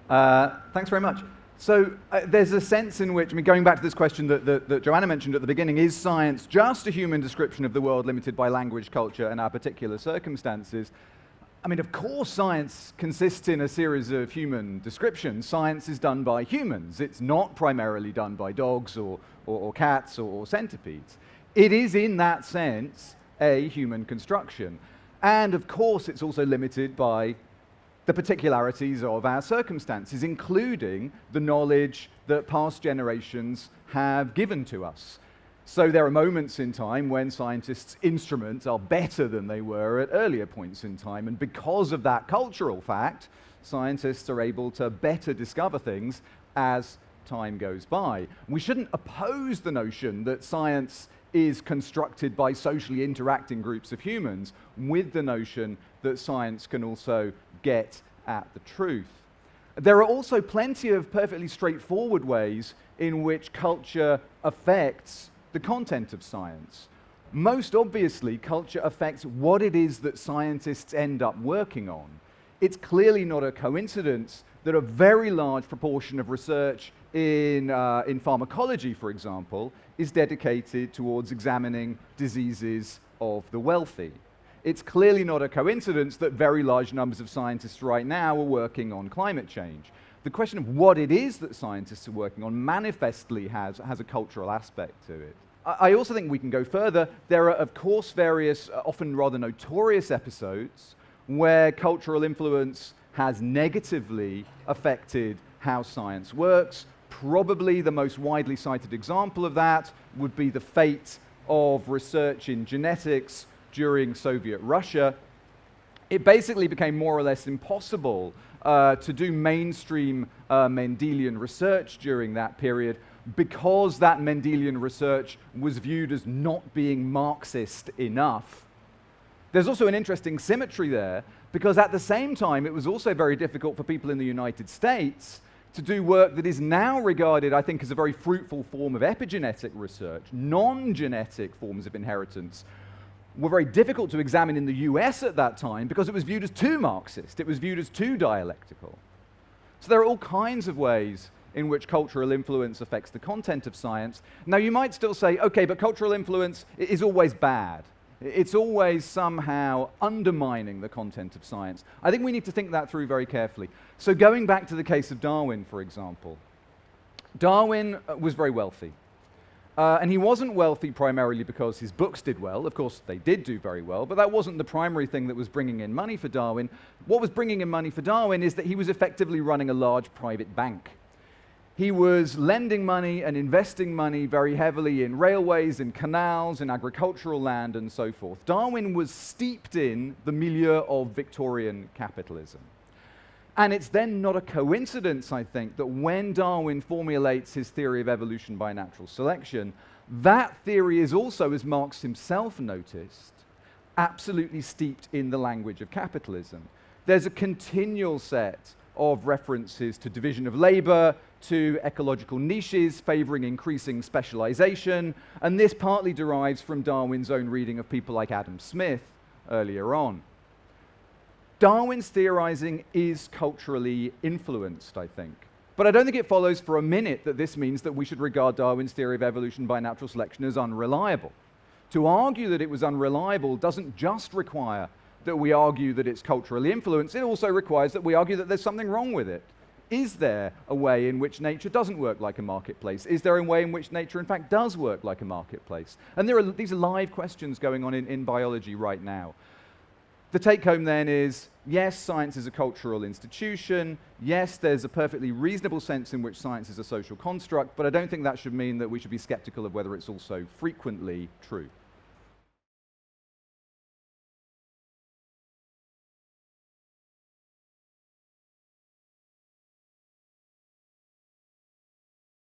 Thanks very much. So there's a sense in which, going back to this question that Joanna mentioned at the beginning, is science just a human description of the world limited by language, culture, and our particular circumstances? Of course science consists in a series of human descriptions. Science is done by humans. It's not primarily done by dogs or cats or centipedes. It is, in that sense, a human construction. And of course it's also limited by the particularities of our circumstances, including the knowledge that past generations have given to us. So there are moments in time when scientists' instruments are better than they were at earlier points in time, and because of that cultural fact, scientists are able to better discover things as time goes by. We shouldn't oppose the notion that science is constructed by socially interacting groups of humans with the notion that science can also get at the truth. There are also plenty of perfectly straightforward ways in which culture affects the content of science. Most obviously, culture affects what it is that scientists end up working on. It's clearly not a coincidence that a very large proportion of research in pharmacology, for example, is dedicated towards examining diseases of the wealthy. It's clearly not a coincidence that very large numbers of scientists right now are working on climate change. The question of what it is that scientists are working on manifestly has a cultural aspect to it. I also think we can go further. There are, of course, various, often rather notorious episodes where cultural influence has negatively affected how science works. Probably the most widely cited example of that would be the fate of research in genetics during Soviet Russia. It basically became more or less impossible to do mainstream Mendelian research during that period because that Mendelian research was viewed as not being Marxist enough. There's also an interesting symmetry there, because at the same time it was also very difficult for people in the United States to do work that is now regarded, I think, as a very fruitful form of epigenetic research. Non-genetic forms of inheritance were very difficult to examine in the US at that time because it was viewed as too Marxist, it was viewed as too dialectical. So there are all kinds of ways in which cultural influence affects the content of science. Now you might still say, okay, but cultural influence is always bad. It's always somehow undermining the content of science. I think we need to think that through very carefully. So going back to the case of Darwin, for example, Darwin was very wealthy. And he wasn't wealthy primarily because his books did well. Of course, they did do very well, but that wasn't the primary thing that was bringing in money for Darwin. What was bringing in money for Darwin is that he was effectively running a large private bank. He was lending money and investing money very heavily in railways, in canals, in agricultural land, and so forth. Darwin was steeped in the milieu of Victorian capitalism. And it's then not a coincidence, I think, that when Darwin formulates his theory of evolution by natural selection, that theory is also, as Marx himself noticed, absolutely steeped in the language of capitalism. There's a continual set of references to division of labor, to ecological niches favoring increasing specialization, and this partly derives from Darwin's own reading of people like Adam Smith earlier on. Darwin's theorizing is culturally influenced, I think. But I don't think it follows for a minute that this means that we should regard Darwin's theory of evolution by natural selection as unreliable. To argue that it was unreliable doesn't just require that we argue that it's culturally influenced, it also requires that we argue that there's something wrong with it. Is there a way in which nature doesn't work like a marketplace? Is there a way in which nature, in fact, does work like a marketplace? And these are live questions going on in biology right now. The take-home then is, yes, science is a cultural institution. Yes, there's a perfectly reasonable sense in which science is a social construct, but I don't think that should mean that we should be skeptical of whether it's also frequently true.